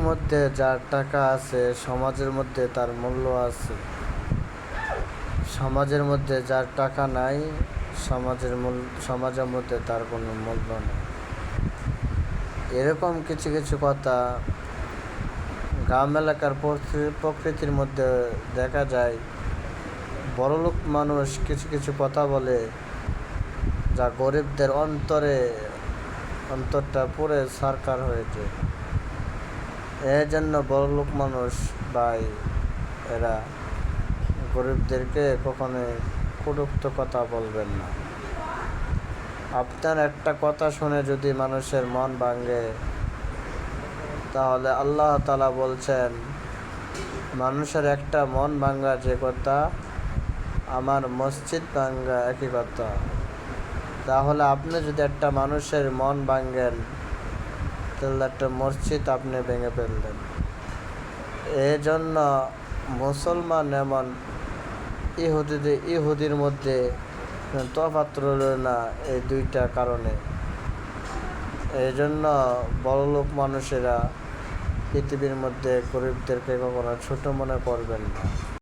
মধ্যে যার টাকা আছে সমাজের মধ্যে তার মূল্য আছে, সমাজের মধ্যে যার টাকা নাই সমাজের মধ্যে তার কোনো মূল্য নেই। এরকম কিছু কিছু কথা গ্রাম এলাকার প্রকৃতির মধ্যে দেখা যায়। বড়লোক মানুষ কিছু কিছু কথা বলে যা গরিবদের অন্তরটা পুরে ছারখার হয়ে যায়। এর জন্য বড়লোক মানুষ ভাই এরা গরিবদেরকে কখনোই কটূক্ত কথা বলবেন না। আপনার একটা কথা শুনে যদি মানুষের মন ভাঙে, তাহলে আল্লাহ তাআলা বলছেন মানুষের একটা মন ভাঙা যে কথা, আমার মসজিদ ভাঙা একই কথা। তাহলে আপনি যদি একটা মানুষের মন ভাঙেন, তাহলে একটা মসজিদ আপনি ভেঙে ফেললেন। এই জন্য মুসলমান এমন ইহুদির মধ্যে তফাৎ রইল না এই দুইটা কারণে। এই জন্য বড়লোক মানুষেরা পৃথিবীর মধ্যে গরিবদেরকে কখনো ছোট মনে করবেন না।